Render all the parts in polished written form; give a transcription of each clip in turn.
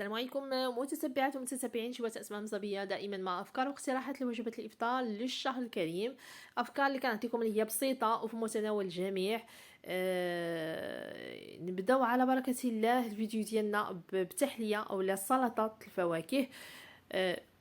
السلام عليكم متتبعات ومتتبعين شبات أسماء مزبية، دائما مع أفكار واقتراحات لوجبة الإفطار للشهر الكريم. أفكار اللي كنعطيكم اللي هي بسيطة وفي متناول الجميع. نبداو على بركة الله الفيديو ديالنا بتحلية أو سلطة الفواكه.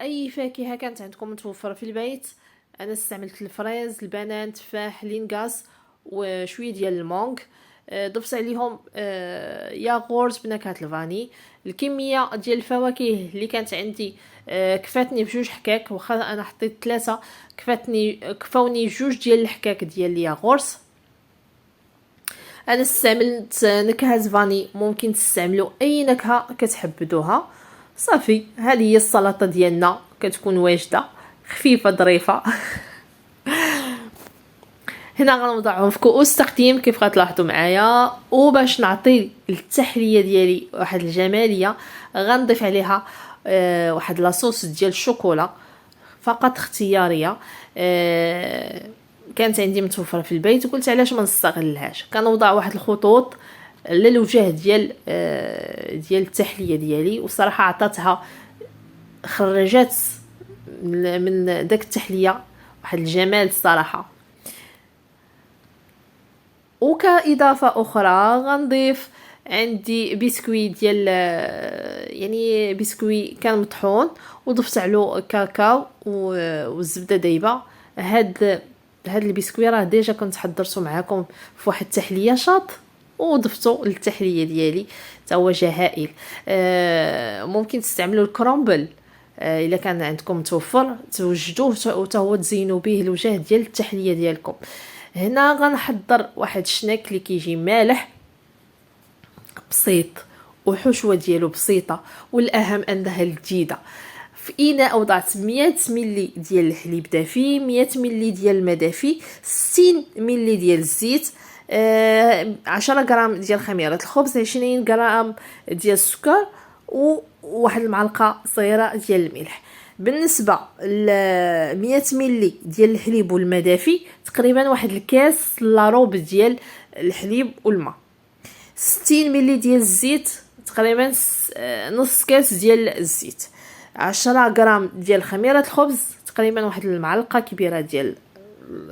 أي فاكهة كانت عندكم متوفرة في البيت. أنا استعملت الفريز، البنان، تفاح، لينغاس وشوية ديال المونغ. ضفت عليهم ياغورت بنكهة الفاني. الكميه ديال الفواكه اللي كانت عندي كفاتني بجوج حكاك، واخا انا حطيت 3 كفاوني جوج ديال الحكاك ديال الياغورت. انا استعملت نكهه فاني، ممكن تستعملوا اي نكهه كتحبذوها. صافي، هذه هي السلطه ديالنا، كتكون واجده خفيفه ظريفه. هنا غنوضعهم في كؤوس تقديم كيف غتلاحظوا معايا، وباش نعطي التحليه ديالي واحد الجماليه غنضيف عليها واحد لاصوص ديال الشوكولا فقط اختياريه. كانت عندي متوفره في البيت وقلت علاش ما نستغلهاش. كنوضع واحد الخطوط للوجه ديال التحليه ديالي، وصراحه عطاتها خرجات من داك التحليه واحد الجمال الصراحه. وكإضافة أخرى غنضيف عندي بسكوي ديال يعني بسكوي كان مطحون، وضفت عليه كاكاو والزبده دايبه. هاد البسكوي راه ديجا كنت حضرته معاكم في واحد التحليه شاط، وضفته للتحليه ديالي تا هو جا هائل. ممكن تستعملوا الكرومبل الا كان عندكم متوفر، توجدوه وتا هو تزينوا به الوجه ديال التحليه ديالكم. هنا غنحضر واحد الشناك اللي كيجي مالح بسيط وحشوه ديالو بسيطه، والاهم انها لذيذه. في اناء وضعت 100 ملي ديال الحليب دافي، 100 ملي ديال الماء دافي، 60 ملي ديال الزيت، 10 غرام ديال خميره الخبز، 20 غرام ديال السكر، وواحد المعلقه صغيره ديال الملح. بالنسبه ل 100 ملي ديال الحليب والماء دافي، تقريبا واحد الكاس لاروب ديال الحليب والماء. 60 ملي ديال الزيت، تقريبا نص كاس ديال الزيت. 10 غرام ديال خميره الخبز، تقريبا واحد المعلقه كبيره ديال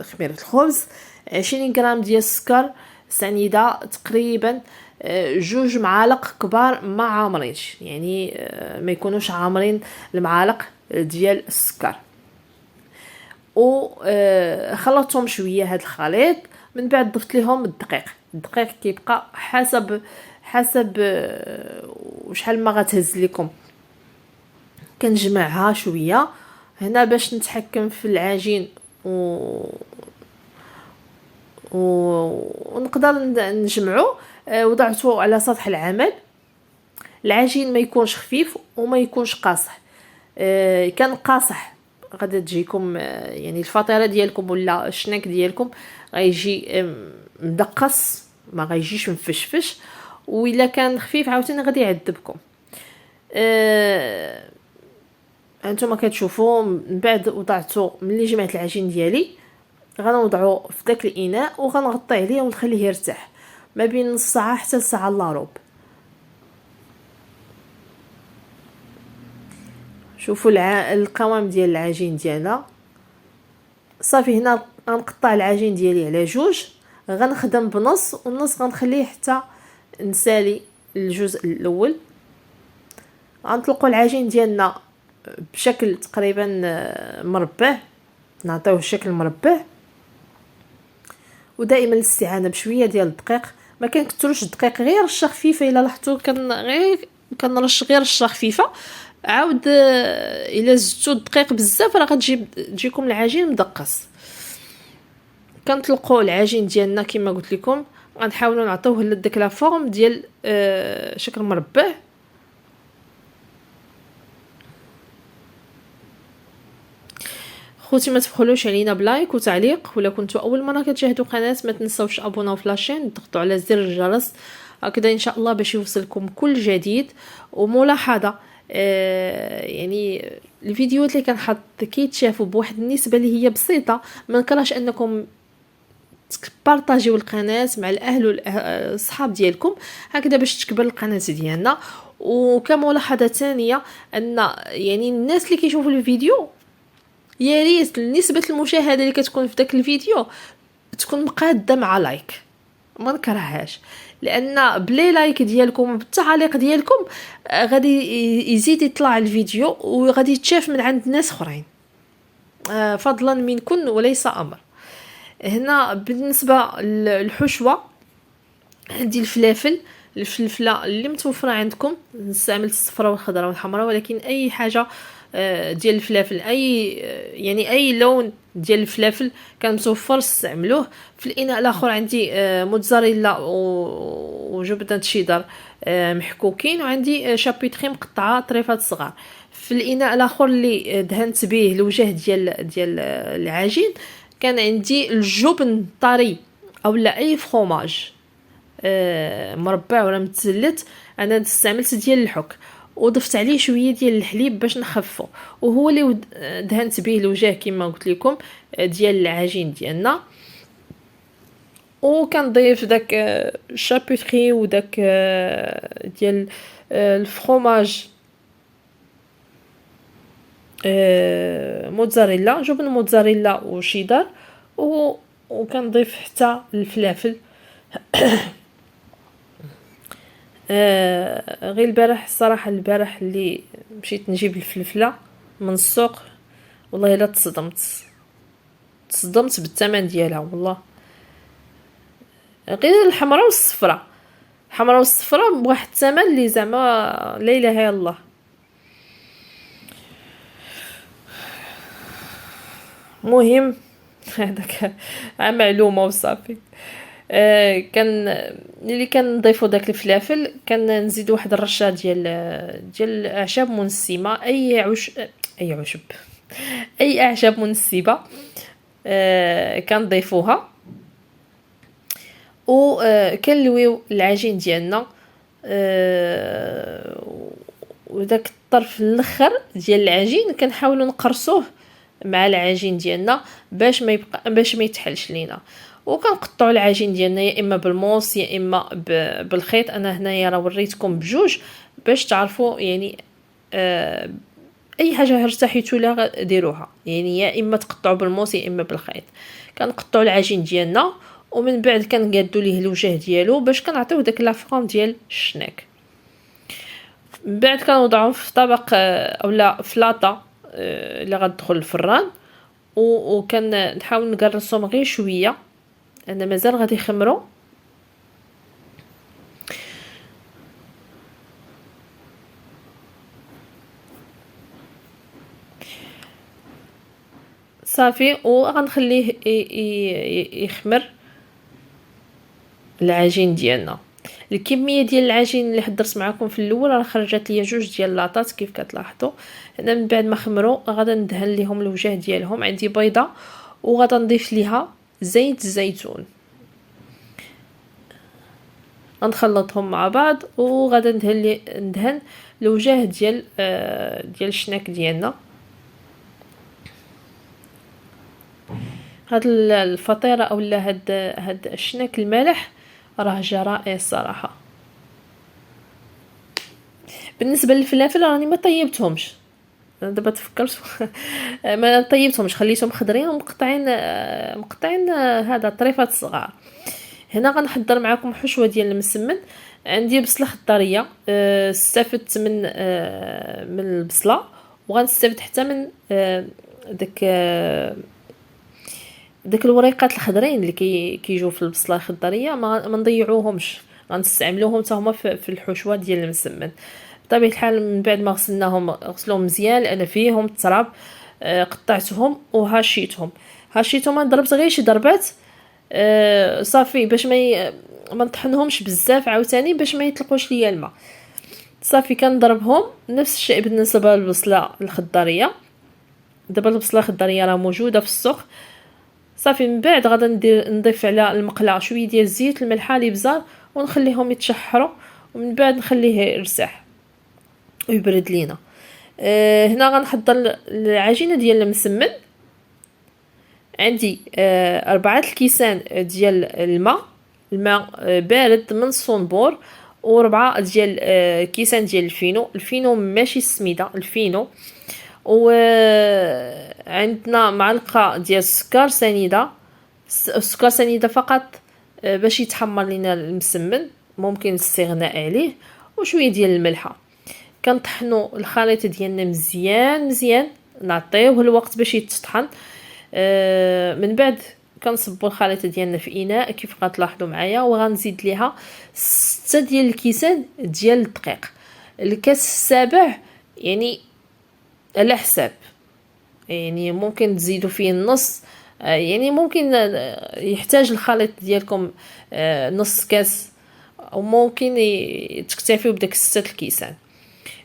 خميره الخبز. 20 غرام ديال السكر سنيده، تقريبا 2 معالق كبار ما عامرينش، يعني ما يكونوش عامرين المعالق ديال السكر. و خلطتهم شويه هاد الخليط. من بعد ضفت لهم الدقيق كيبقى حسب وشحال ما غتهز لكم. كنجمعها شويه هنا باش نتحكم في العجين ونقدر نجمعو. وضعته على سطح العمل. العجين ما يكونش خفيف وما يكونش قاصح. كان قاصح غادي تجيكم يعني الفطيره ديالكم ولا الشناك ديالكم غيجي مدقص، ما غيجيش مفشفش. وإلا كان خفيف عاوتاني غادي يعذبكم. انتم كتشوفوا من بعد وضعته ملي جمعت العجين ديالي، غنوضعو في داك الاناء وغنغطي عليه ونخليه يرتاح ما بين نص ساعه حتى ساعه الا ربع. شوفوا القوام ديال العجين ديالنا. صافي، هنا غنقطع العجين ديالي على جوج، غنخدم بنص والنص غنخليه حتى نسالي الجزء الاول. غنطلقوا العجين ديالنا بشكل تقريبا مربع، نعطيوه الشكل مربع. ودائما الاستعانه بشويه ديال الدقيق، ما كنكثروش الدقيق، غير رشه خفيفه. الا لاحظتوا كنرش غير رشه خفيفه. عاود الا زدتوا الدقيق بزاف راه تجيكم العجين مدقص. كنطلقوا العجين ديالنا كما قلت لكم، غنحاولوا نعطيوه لديك لا فورم ديال شكل مربع. خوتي ما تبخلوش علينا بلايك وتعليق، ولا كنتوا اول مره كتشاهدوا قناه ما تنساوش ابوناو في لاشين، ضغطوا على زر الجرس هكذا ان شاء الله باش يوصلكم كل جديد. وملاحظه، يعني الفيديوهات اللي كنحط كيتشافوا بواحد النسبه اللي هي بسيطه، ما نكرهش انكم بارطاجيو القناه مع الاهل والصحاب ديالكم هكذا باش تكبر القناه ديالنا. وكملاحظه ثانيه ان يعني الناس اللي كيشوفوا الفيديو يا ريت نسبه المشاهده اللي كتكون في داك الفيديو تكون مقاده مع لايك، ما نكرههاش، لان بلي لايك ديالكم وبالتعاليق ديالكم غادي يزيد يطلع الفيديو وغادي يتشاف من عند ناس اخرين، فضلا منكم وليس امر. هنا بالنسبه للحشوه عندي الفلفله اللي متوفره عندكم، استعملت الصفراء والخضراء والحمراء، ولكن اي حاجه ديال الفلافل اي يعني اي لون ديال الفلافل كان متوفر استعملوه. في الاناء الاخر عندي موتزاريلا وجبنه شيدر محكوكين، وعندي شابيتري مقطعه طريفات صغار. في الاناء الاخر اللي دهنت به الوجه ديال العجين كان عندي الجبن طري او لا اي فروماج مربع ولا متزلت، انا استعملت ديال الحك وضفت عليه شويه ديال الحليب باش نخففو، وهو اللي دهنت به الوجه كما قلت لكم ديال العجين ديالنا. وكنضيف داك الشابوتري وداك ديال الفرomage موتزاريلا، جبن موتزاريلا وشيدر، وكنضيف حتى الفلافل. غير البارح الصراحه البارح اللي مشيت نجيب الفلفله من السوق والله الا تصدمت بالثمن ديالها والله. غير الحمراء والصفراء، الحمراء والصفراء بواحد الثمن اللي زعما لا اله الا الله. مهم هذاك معلومه وصافي. كان اللي كنضيفوا داك الفلافل كنزيدوا واحد الرشه ديال اعشاب منسمه، اي عشب اي اعشاب منسبه كنضيفوها، وكنلويو العجين ديالنا وداك الطرف الاخر ديال العجين كنحاولوا نقرصوه مع العجين ديالنا باش ما يتحلش لينا. وكنقطعوا العجين ديالنا يا اما بالموس يا اما بالخيط. انا هنايا راه وريتكم بجوج باش تعرفوا يعني اي حاجه ارتحيتوا لها ديروها، يعني يا اما تقطعوا بالموس يا اما بالخيط. كنقطعوا العجين ديالنا ومن بعد كنقادوا ليه الوجه ديالو باش كنعطيوه داك لا فورم ديال الشناك. من بعد كنوضعوه في طبق اولا فلاطه اللي غتدخل الفران، وكنحاول نقرصهم غير شويه انا مازال غادي يخمروا. صافي وغنخليه يخمر العجين ديالنا. الكميه ديال العجين اللي حضرت معكم في الاول راه خرجت ليا 2 ديال لاطات كيف كتلاحظوا. انا من بعد ما خمروا غادا ندهن ليهم الوجه ديالهم. عندي بيضه وغادا نضيف ليها زيت الزيتون، غنخلطهم مع بعض وغادا ندهن الوجه ديال الشناك ديالنا. هاد الفطيره اولا هاد الشناك المالح راه جا رائع الصراحه. بالنسبه للفلافل راني ما طيبتهمش، دابا تفكرت ما طيبتهمش، خليتهم خضرين ومقطعين هذا طريفات صغار. هنا غنحضر معكم حشوه ديال المسمن. عندي بصله خضريه، استفدت من البصله، وغنستافد حتى من داك الوريقات الخضرين اللي كيجيو في البصله الخضريه، ما نضيعوهمش، غنستعملوهم حتى هما في الحشوه ديال المسمن. بطبيعه الحال من بعد ما غسلوهم مزيان لان فيهم التراب، قطعتهم وهشيتهم ضربت غير شي ضربات صافي باش ما نطحنهمش بزاف عاوتاني باش ما يطلقوش ليا الماء. صافي كنضربهم نفس الشيء بالنسبه للبصله الخضريه. دابا البصله الخضريه راه موجوده في السوق. صافي من بعد غادا نضيف على المقله شويه ديال الزيت الملحه الابزار ونخليهم يتشحروا، ومن بعد نخليه يرتاح ويبرد لينا. هنا غنحضر العجينه ديال المسمن. عندي 4 الكيسان ديال الماء بارد من الصنبور، و4 ديال كيسان ديال الفينو ماشي السميده، الفينو. وعندنا معلقه ديال السكر سنيده فقط، باش يتحمر لينا المسمن، ممكن الاستغناء عليه. وشويه ديال الملحه. كنطحنوا الخليط ديالنا مزيان مزيان، نعطيوه الوقت باش يتطحن. من بعد كنصبوا الخليط ديالنا في اناء كيف غتلاحظوا معايا، وغنزيد ليها 6 ديال الكيسان ديال الدقيق. الكاس السابع يعني على حساب، يعني ممكن تزيدوا فيه النص، يعني ممكن يحتاج الخليط ديالكم نص كاس، او ممكن تكتفيو بداك 6 الكيسان.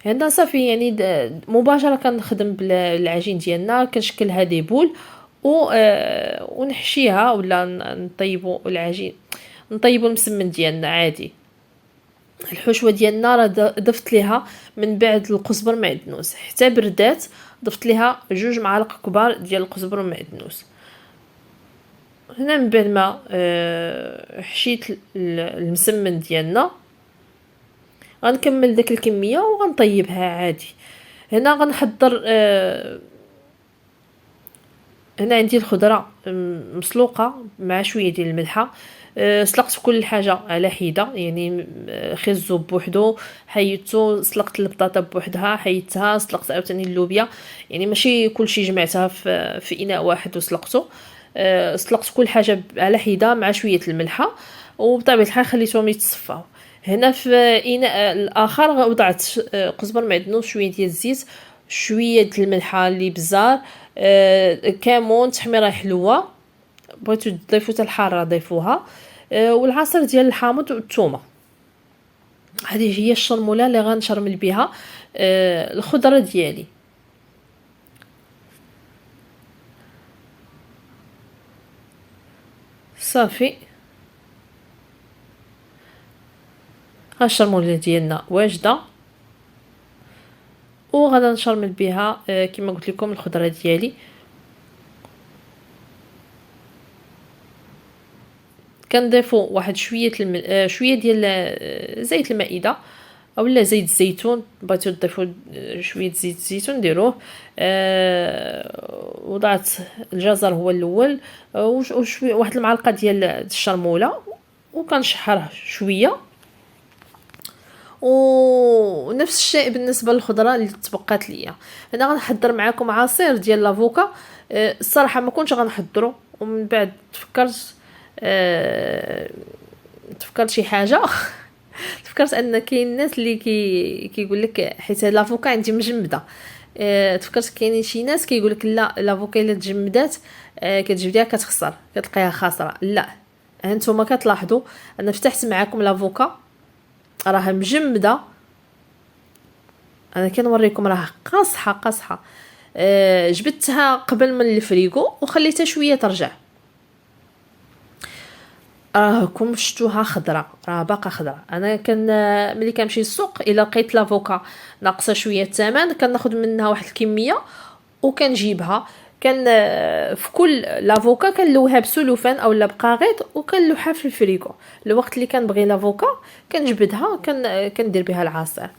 هنا صافي، يعني مباشره كنخدم بالعجين ديالنا، كنشكلها دي بول ونحشيها، ولا نطيبوا العجين، نطيبوا المسمن ديالنا عادي. الحشوه ديالنا راه ضفت ليها من بعد القزبر معدنوس حتى بردات، ضفت ليها 2 معالق كبار ديال القزبر والمعدنوس. هنا من بعد ما حشيت المسمن ديالنا، غنكمل داك الكميه وغنطيبها عادي. هنا غنحضر هنا عندي الخضره مسلوقه مع شويه ديال الملحه. سلقت كل حاجه على حده، يعني خيزو بوحدو حيدتو، سلقت البطاطا بوحدها حيدتها، سلقت عاوتاني اللوبيا، يعني ماشي كلشي جمعتها في اناء واحد وسلقته. سلقت كل حاجه على حده مع شويه الملحه، وبطبيعه الحال خليتهم يتصفاو. هنا في اناء الاخر وضعت قزبر معدنوس، شويه ديال الزيت، شويه ديال الملحه اللي بزار، كمون، تحميره حلوه، بغيتو تضيفوا حتى الحاره ضيفوها، والعصير ديال الحامض والثومه. هذه هي الشرموله اللي غنشرمل بها الخضره ديالي. صافي، ها الشرموله ديالنا واجده، وغادا نشرمل بها كما قلت لكم الخضره ديالي. كنضيفوا واحد شويه شويه ديال زيت المائده اولا زيت الزيتون، بغيتو تضيفوا شويه زيت الزيتون ديروه. وضعت الجزر هو الاول، وشويه واحد المعلقه ديال الشرموله، وكنشحره شويه. ونفس الشيء بالنسبه للخضره اللي تبقات ليا. انا غنحضر معكم عصير ديال لافوكا. الصراحه ما كنتش غنحضره، ومن بعد تفكرت شي حاجه تفكرت ان كاين الناس اللي كيقول لك حيت لافوكا عندي مجمده. تفكرت كاينين شي ناس كيقول لك لا، لافوكا الا تجمدات كتجبديها كتخسر، كتلقاها خاسره. لا، هانتوما كتلاحظوا انا فتحت معكم لافوكا راها مجمده، انا كنوريكم راها قاصحه. جبدتها قبل من الفريغو وخليتها شويه ترجع، راكم شفتوها خضراء، راه باقا خضراء. انا ملي كنمشي للسوق الا لقيت لافوكا ناقصه شويه الثمن كناخذ منها واحد الكميه وكنجيبها. في كل لافوكا كنلوها بسلوفان اولا بقاغيط وكنلوحها في الفريغو. الوقت اللي كنبغي لافوكا كنجبدها كندير بها العصير.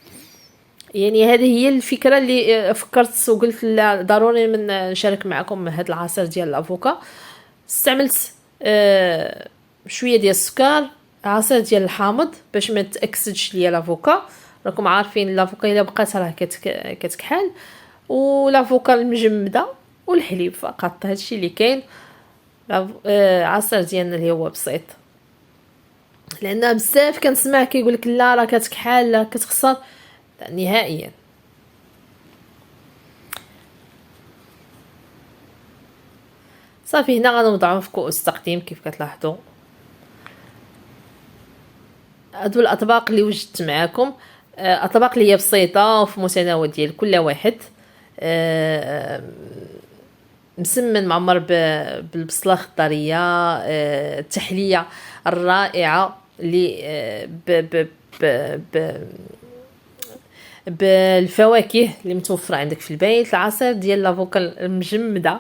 يعني هذه هي الفكره اللي فكرت وقلت لا ضروري نشارك معكم هذا العصير ديال الافوكا. استعملت شويه ديال السكر، عصير ديال الحامض باش ما تاكسدش ليا لافوكا. راكم عارفين لافوكا الا بقات راه كتكحل، ولافوكا المجمده والحليب فقط. هادشي اللي كاين. عصير ديالنا اللي هو بسيط، لان بزاف كنسمع كيقولك لا راه كتكحل لا كتخسر، لا نهائيا. صافي، هنا غنوضعهم في كؤوس تقديم كيف كتلاحظوا. هادو الاطباق اللي وجدت معاكم، اطباق اللي هي بسيطه وفي متناول ديال كل واحد. مسمن معمر بالبصله الخضريه، التحليه الرائعه اللي بالفواكه اللي متوفره عندك في البيت، العصير ديال لافوكا المجمده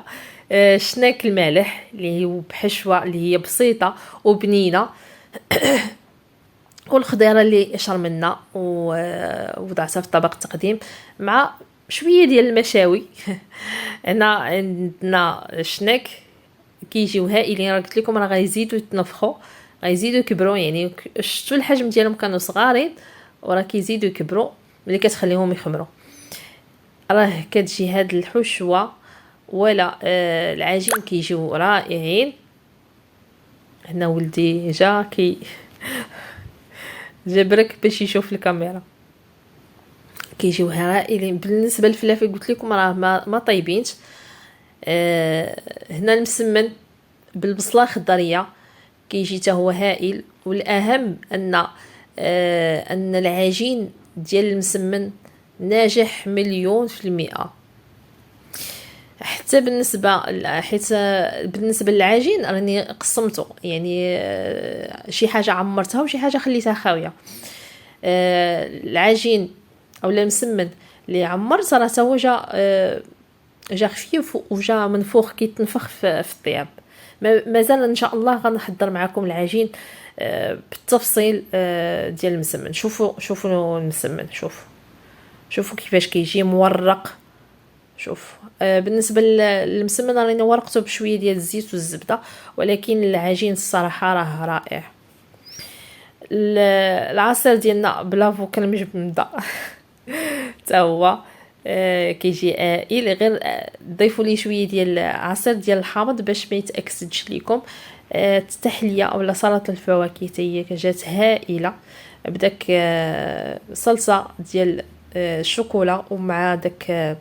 شناك المالح اللي هو بحشوه اللي هي بسيطه وبنينه، والخضيره اللي شرمنا ووضعتها في طبق تقديم مع شويه ديال المشاوي. هنا عندنا شناك كيجيو هائلين، راه قلت لكم راه غيزيدوا يتنفخوا، غيزيدوا يكبروا، يعني شفتوا الحجم ديالهم كانوا صغارين وراه كيزيدوا يكبروا ملي كتخليهم يخمروا. راه كتجي هاد الحشوه ولا العجين كيجيو رائعين. هنا ولدي جابرك باش يشوف الكاميرا. كيجيو هائلين. بالنسبه للفلافل قلت لكم راه ما طيبينش. هنا المسمن بالبصله خضريه كيجي حتى هو هائل. والاهم ان العجين ديال المسمن ناجح 100%. حتى بالنسبه للعجين راني قسمته، يعني شي حاجه عمرتها وشي حاجه خليتها خاويه. العجين او المسمن اللي عمرت راه هو جا خفيف وجا منفوخ كيتنفخ في الطياب. مازال ان شاء الله غنحضر معكم العجين بالتفصيل ديال المسمن. شوفوا المسمن، شوفوا كيفاش كيجي مورق. شوف بالنسبه للمسمن راني ورقته بشويه ديال الزيت والزبده، ولكن العجين الصراحه راه رائع. العصير ديالنا بلافو كنمجبده حتى هو كيجي هائل. غير ضيفوا لي شويه ديال عصير ديال الحامض باش ما يتاكسدش ليكم. التحليه اولا سلطه الفواكه هي كجات هائله بداك صلصه ديال الشوكولا ومع داك